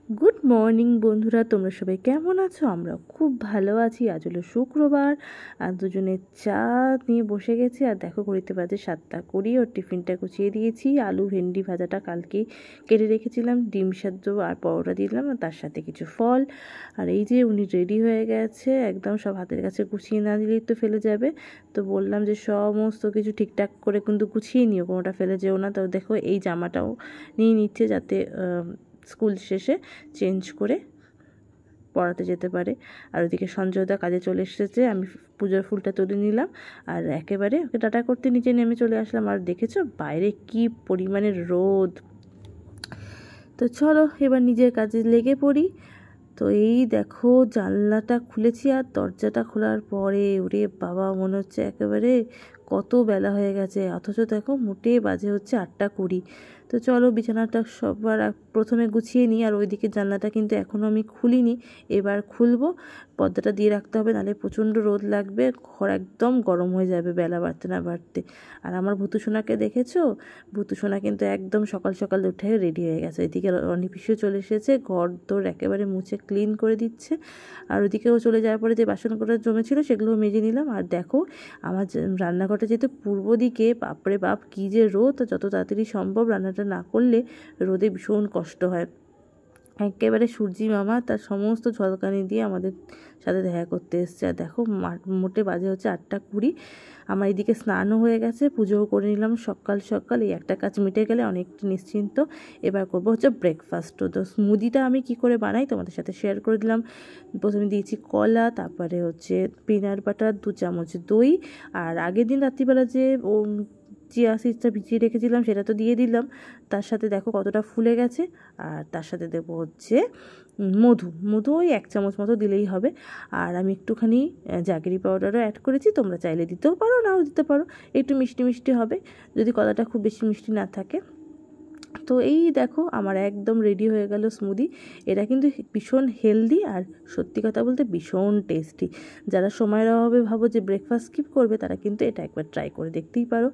Good morning বন্ধুরা, তোমরা সবাই কেমন আছো? আমরা খুব ভালো আছি। আজ হলো শুক্রবার আর দুজনে চা নিয়ে বসে গেছি। আর দেখো ঘড়িতে বাজে 7:20। ওর টিফিনটা গুছিয়ে দিয়েছি। আলু ভেন্ডি ভাজাটা কালকেই কেটে রেখেছিলাম, ডিম সেদ্ধ আর পরোটা দিলাম, আর তার সাথে কিছু ফল। আর এই যে উনি রেডি হয়ে গেছে, একদম সব হাতের কাছে গুছিয়ে না দিলেই তো ফেলে যাবে। তো বললাম যে সমস্ত কিছু ঠিকঠাক করে কিন্তু গুছিয়ে নিও, কোনোটা ফেলে যেও না। তো দেখো এই জামাটাও নিয়ে নিচ্ছে যাতে স্কুল শেষে চেঞ্জ করে পড়াতে যেতে পারে। আর ওদিকে সঞ্জয়দা কাজে চলে এসেছে, আমি পুজোর ফুলটা তুলে নিলাম আর একেবারে ওকে টাটা করতে নিচে নেমে চলে আসলাম। আর দেখেছো বাইরে কি পরিমাণে রোদ। তো চলো এবার নিজের কাজে লেগে পড়ি। তো এই দেখো জানলাটা খুলেছি আর দরজাটা খোলার পরে ওরে বাবা, মনে হচ্ছে একেবারে কত বেলা হয়ে গেছে, অথচ দেখো মোটে বাজে হচ্ছে 8:20। তো চলো বিছানাটা সবার প্রথমে গুছিয়ে নিই। আর ওইদিকে জানলাটা কিন্তু এখনও আমি খুলিনি, এবার খুলবো। পর্দাটা দিয়ে রাখতে হবে, নাহলে প্রচণ্ড রোদ লাগবে, ঘর একদম গরম হয়ে যাবে বেলা বাড়তে না বাড়তে। আর আমার ভূতুসোনাকে দেখেছো? ভূতুসোনা কিন্তু একদম সকাল সকাল উঠে রেডি হয়ে গেছে। এদিকে অনিপিসও চলে এসেছে, ঘর দোর একেবারে মুছে ক্লিন করে দিচ্ছে। আর ওদিকেও চলে যাওয়ার পরে যে বাসন কটা জমেছিল সেগুলোও মেজে নিলাম। আর দেখো আমার রান্নাঘরটা যেহেতু পূর্ব দিকে, বাপরে বাপ কী যে রোদ, যত তাড়াতাড়ি সম্ভব রান্নাটা না করলে রোদে ভীষণ কষ্ট হয়। একেবারে সূর্যি মামা তার সমস্ত ঝলকানি দিয়ে আমাদের সাথে দেখা করতে এসছে। আর দেখো মোটে বাজে হচ্ছে 8:20। আমার এদিকে স্নানও হয়ে গেছে, পুজোও করে নিলাম সকাল সকাল। এই একটা কাজ মিটে গেলে অনেকটা নিশ্চিন্ত। এবার করবো হচ্ছে ব্রেকফাস্ট। তো স্মুদিটা আমি কি করে বানাই তোমাদের সাথে শেয়ার করে দিলাম। প্রথমে দিয়েছি কলা, তারপরে হচ্ছে পিনাট বাটার, 2 চামচ দই, আর আগের দিন রাত্রিবেলা যে চিয়া সিডসটা ভিজিয়ে রেখেছিলাম সেটা তো দিয়ে দিলাম। তার সাথে দেখো কতটা ফুলে গেছে। আর তার সাথে দেবো হচ্ছে মধু ওই 1 চামচ মতো দিলেই হবে। আর আমি একটুখানি জাগেরি পাউডারও অ্যাড করেছি, তোমরা চাইলে দিতেও পারো নাও দিতে পারো, একটু মিষ্টি মিষ্টি হবে যদি কলাটা খুব বেশি মিষ্টি না থাকে। তো এই দেখো আমার একদম রেডি হয়ে গেল স্মুদি। এটা কিন্তু ভীষণ হেলদি আর সত্যি কথা বলতে ভীষণ টেস্টি। যারা সময়ের অভাবে ভাবো যে ব্রেকফাস্ট স্কিপ করবে, তারা কিন্তু এটা একবার ট্রাই করে দেখতেই পারো।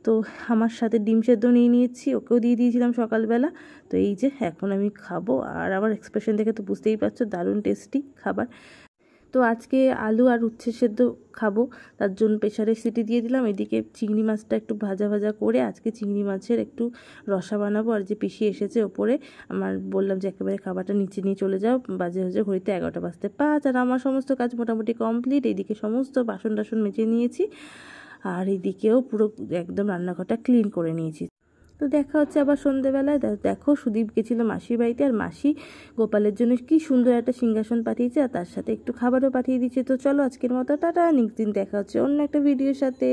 তো আমার সাথে ডিম সেদ্ধ নিয়ে নিয়েছি, ওকেও দিয়ে দিয়েছিলাম সকালবেলা। তো এই যে এখন আমি খাবো, আর আমার এক্সপ্রেশন দেখে তো বুঝতেই পারছো দারুণ টেস্টি খাবার। তো আজকে আলু আর উচ্ছে সেদ্ধ খাবো, তার জন্য প্রেশারে সিটি দিয়ে দিলাম। এদিকে চিংড়ি মাছটা একটু ভাজা ভাজা করে আজকে চিংড়ি মাছের একটু রসা বানাবো। আর যে পিসি এসেছে ওপরে, আমার বললাম যে একেবারে খাবারটা নিচে নিয়ে চলে যাও, বাজে হচ্ছে ঘড়িতে 11:05। আর আমার সমস্ত কাজ মোটামুটি কমপ্লিট। এইদিকে সমস্ত বাসন টাসন মেজে নিয়েছি, আর এইদিকেও পুরো একদম রান্নাঘরটা ক্লিন করে নিয়েছি। তো দেখা হচ্ছে আবার সন্ধেবেলায়। দেখো সুদীপ গেছিলো মাসির বাড়িতে, আর মাসি গোপালের জন্য কি সুন্দর একটা সিংহাসন পাঠিয়েছে, আর তার সাথে একটু খাবারও পাঠিয়ে দিচ্ছে। তো চলো আজকের মতো টাটা, নেক্সট দিন দেখা হচ্ছে অন্য একটা ভিডিওর সাথে।